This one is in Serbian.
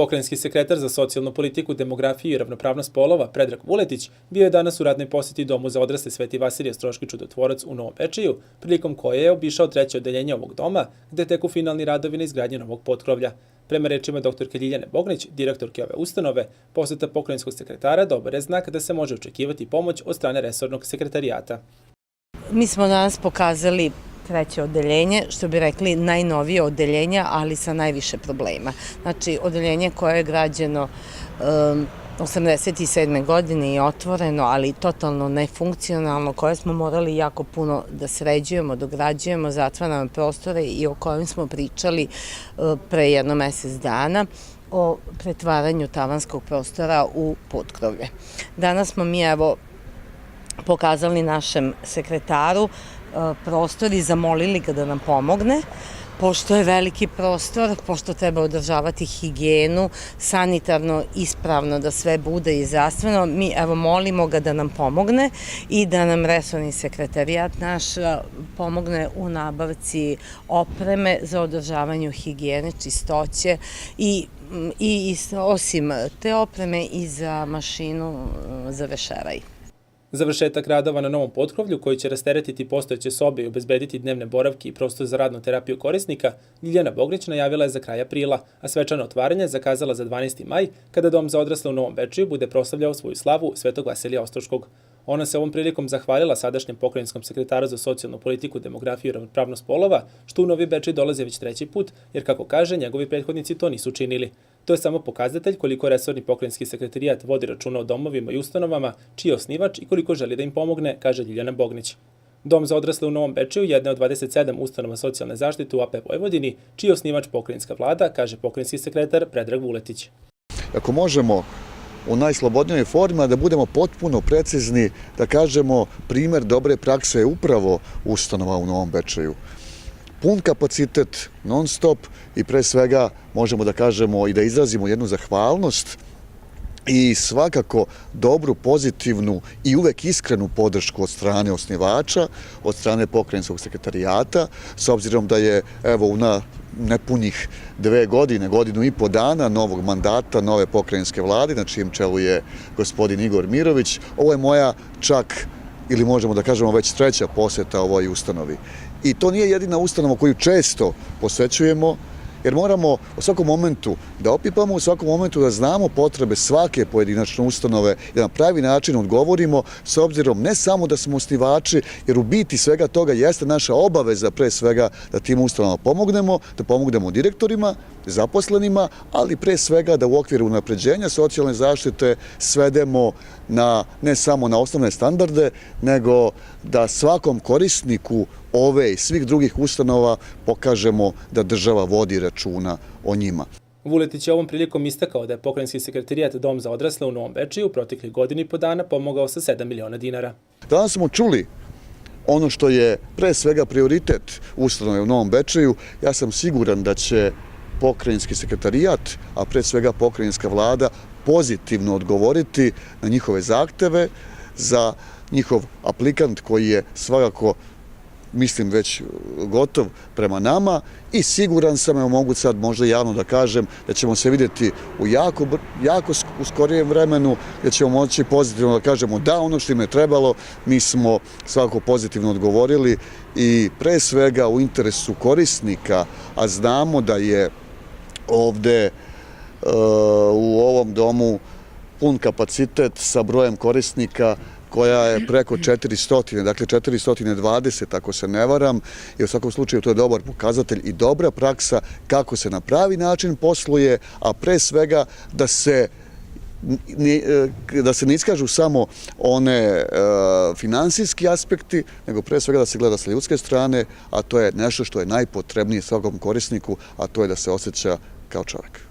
Pokrajinski sekretar za socijalnu politiku, demografiju i ravnopravnost polova Predrag Vuletić bio je danas u radnoj poseti Domu za odrasle Sveti Vasilije Ostroški čudotvorac u Novom Bečeju, prilikom koje je obišao treće odeljenje ovog doma, gde teku finalni radovi na izgradnji novog potkrovlja. Prema rečima dr. Ljiljane Bognić, direktorke ove ustanove, poseta pokrajinskog sekretara dobar je znak da se može očekivati pomoć od strane resornog sekretarijata. Mi smo danas pokazali treće odeljenje, što bi rekli najnovije odeljenje, ali sa najviše problema. Znači, odeljenje koje je građeno 87. godine i otvoreno, ali totalno nefunkcionalno, koje smo morali jako puno da sređujemo, dograđujemo, zatvaramo prostore i o kojem smo pričali pre jedno mesec dana, o pretvaranju tavanskog prostora u potkrovlje. Danas smo mi pokazali našem sekretaru prostor i zamolili ga da nam pomogne, pošto je veliki prostor, pošto treba održavati higijenu, sanitarno ispravno da sve bude i zdravstveno. Mi molimo ga da nam pomogne i da nam resorni sekretarijat naš pomogne u nabavci opreme za održavanje higijene, čistoće i osim te opreme i za mašinu za vešeraj. Završetak radova na novom potkrovlju, koji će rasteretiti postojeće sobe i obezbediti dnevne boravke i prostor za radnu terapiju korisnika, Ljiljana Bognić najavila je za kraj aprila, a svečano otvaranje zakazala za 12. maj, kada Dom za odrasle u Novom Bečeju bude proslavljao svoju slavu Svetog Vasilija Ostroškog. Ona se ovom prilikom zahvalila sadašnjem pokrajinskom sekretaru za socijalnu politiku, demografiju i ravnopravnost polova, što u Novi Bečej dolaze već treći put, jer kako kaže, njegovi prethodnici to nisu činili. To je samo pokazatelj koliko resorni pokrajinski sekretarijat vodi računa o domovima i ustanovama, čiji je osnivač i koliko želi da im pomogne, kaže Ljiljana Bognić. Dom za odrasle u Novom Bečeju je jedna od 27 ustanova socijalne zaštite u AP Vojvodini, čiji je osnivač pokrajinska vlada, kaže pokrajinski sekretar Predrag Vuletić. Ako možemo u najslobodnijoj formi da budemo potpuno precizni, da kažemo primer dobre prakse je upravo ustanova u Novom Bečeju. Pun kapacitet, non stop i pre svega možemo da kažemo i da izrazimo jednu zahvalnost i svakako dobru, pozitivnu i uvek iskrenu podršku od strane osnivača, od strane pokrajinskog sekretarijata, s obzirom da je u nepunih 2 godine, godinu i po dana novog mandata nove pokrajinske vlade, na čijem čelu je gospodin Igor Mirović. Ovo je moja čak, ili možemo da kažemo već treća poseta ovoj ustanovi. I to nije jedina ustanova koju često posećujemo, jer moramo u svakom momentu da opipamo, u svakom momentu da znamo potrebe svake pojedinačne ustanove i da na pravi način odgovorimo, s obzirom ne samo da smo osnivači, jer u biti svega toga jeste naša obaveza pre svega da tim ustanovama pomognemo, da pomognemo direktorima, zaposlenima, ali pre svega da u okviru unapređenja socijalne zaštite svedemo ne samo na osnovne standarde, nego da svakom korisniku ove i svih drugih ustanova pokažemo da država vodi računa o njima. Vuletić je ovom prilikom istakao da je pokrajinski sekretarijat Dom za odrasle u Novom Bečeju u proteklih godinu i po dana pomogao sa 7 miliona dinara. Danas smo čuli ono što je pre svega prioritet ustanove u Novom Bečeju. Ja sam siguran da će pokrajinski sekretarijat, a pre svega pokrajinska vlada, pozitivno odgovoriti na njihove zahteve za njihov aplikant koji je svakako, mislim, već gotov prema nama i siguran sam, mogu sad možda javno da kažem, da ćemo se vidjeti u jako skorijem vremenu, da ćemo moći pozitivno da kažemo da, ono što im je trebalo, mi smo svakako pozitivno odgovorili i pre svega u interesu korisnika, a znamo da je ovde u ovom domu pun kapacitet sa brojem korisnika koja je preko 400, dakle 420 ako se ne varam, i u svakom slučaju to je dobar pokazatelj i dobra praksa kako se na pravi način posluje, a pre svega da se ne iskažu samo one finansijski aspekti, nego pre svega da se gleda sa ljudske strane, a to je nešto što je najpotrebnije svakom korisniku, a to je da se osjeća kao čovjek.